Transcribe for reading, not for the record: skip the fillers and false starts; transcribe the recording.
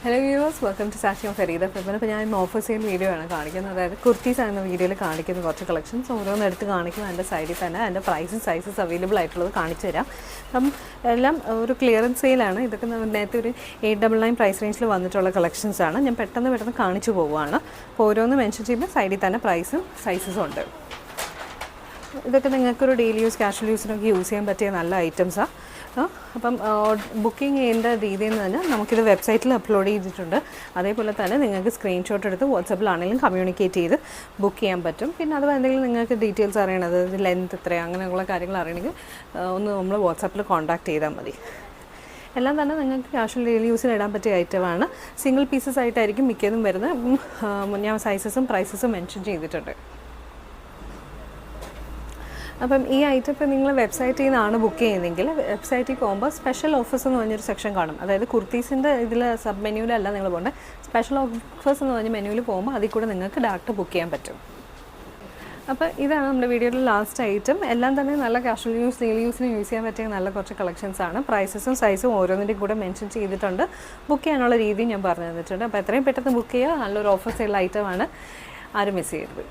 Hello viewers, welcome to സാക്ഷി of Farida ഫെബൻ. അപ്പോൾ ഞാൻ ഓഫർ സെയിൽ വീഡിയോ ആണ് കാണിക്കുന്നത്. അതായത് കുർത്തീസ് എന്ന വീഡിയോയിൽ കാണിക്കുന്ന കുറച്ച് കളക്ഷൻസ് ഓരോന്ന് എടുത്ത് കാണിക്കും. അതിൻ്റെ സൈഡിൽ തന്നെ അതിൻ്റെ പ്രൈസും സൈസസ് അവൈലബിൾ ആയിട്ടുള്ളത് കാണിച്ചു തരാം. അപ്പം എല്ലാം ഒരു ക്ലിയറൻസ് സെയിലാണ്. ഇതൊക്കെ നേരത്തെ ഒരു 899 പ്രൈസ് റേഞ്ചിൽ വന്നിട്ടുള്ള കളക്ഷൻസാണ്. ഞാൻ പെട്ടെന്ന് കാണിച്ചു പോവുകയാണ്. അപ്പോൾ ഓരോന്ന് മെൻഷൻ ചെയ്യുമ്പോൾ സൈഡിൽ തന്നെ പ്രൈസും സൈസസും ഉണ്ട്. ഇതൊക്കെ നിങ്ങൾക്കൊരു ഡെയിലി യൂസ് കാഷ്വൽ യൂസിനൊക്കെ യൂസ് ചെയ്യാൻ പറ്റിയ നല്ല ഐറ്റംസാണ്. അപ്പം ബുക്കിംഗ് ചെയ്യേണ്ട രീതിയിൽ നിന്ന് തന്നെ നമുക്കിത് വെബ്സൈറ്റിൽ അപ്ലോഡ് ചെയ്തിട്ടുണ്ട്. അതേപോലെ തന്നെ നിങ്ങൾക്ക് സ്ക്രീൻഷോട്ട് എടുത്ത് വാട്സപ്പിലാണെങ്കിലും കമ്മ്യൂണിക്കേറ്റ് ചെയ്ത് ബുക്ക് ചെയ്യാൻ പറ്റും. പിന്നെ അത് എന്തെങ്കിലും നിങ്ങൾക്ക് ഡീറ്റെയിൽസ് അറിയണത്, ലെന്ത് എത്രയാണ്, അങ്ങനെയുള്ള കാര്യങ്ങൾ അറിയണമെങ്കിൽ ഒന്ന് നമ്മൾ വാട്സപ്പിൽ കോൺടാക്ട് ചെയ്താൽ മതി. എല്ലാം തന്നെ നിങ്ങൾക്ക് കാഷ്വൽ ഡെയിലി യൂസിന് ഇടാൻ പറ്റിയ ഐറ്റമാണ്. സിംഗിൾ പീസസ് ആയിട്ടായിരിക്കും മിക്കതും വരുന്നത്. ഞാൻ സൈസസും പ്രൈസസും മെൻഷൻ ചെയ്തിട്ടുണ്ട്. അപ്പം ഈ ഐറ്റം ഇപ്പോൾ നിങ്ങൾ വെബ്സൈറ്റിൽ നിന്നാണ് ബുക്ക് ചെയ്യുന്നതെങ്കിൽ വെബ്സൈറ്റിൽ പോകുമ്പോൾ സ്പെഷ്യൽ ഓഫേഴ്സ് എന്ന് പറഞ്ഞൊരു സെക്ഷൻ കാണും. അതായത് കുർത്തീസിൻ്റെ ഇതിൽ സബ് മെനുവിലല്ല നിങ്ങൾ പോകേണ്ടത്. സ്പെഷ്യൽ ഓഫേഴ്സ് എന്ന് പറഞ്ഞ മെനുവിൽ പോകുമ്പോൾ അതിൽ കൂടെ നിങ്ങൾക്ക് ഡയറക്റ്റ് ബുക്ക് ചെയ്യാൻ പറ്റും. അപ്പോൾ ഇതാണ് നമ്മുടെ വീഡിയോയിലെ ലാസ്റ്റ് ഐറ്റം. എല്ലാം തന്നെ നല്ല കാഷ്വൽ യൂസ്, ഡെയിലി യൂസിന് യൂസ് ചെയ്യാൻ പറ്റിയ നല്ല കുറച്ച് കളക്ഷൻസാണ്. പ്രൈസസും സൈസും ഓരോന്നിൻ്റെയും കൂടെ മെൻഷൻ ചെയ്തിട്ടുണ്ട്. ബുക്ക് ചെയ്യാനുള്ള രീതി ഞാൻ പറഞ്ഞു തന്നിട്ടുണ്ട്. അപ്പോൾ എത്രയും പെട്ടെന്ന് ബുക്ക് ചെയ്യുക. നല്ലൊരു ഓഫർ സെയിൽ ഐറ്റമാണ്. ആരും മിസ് ചെയ്യരുത്.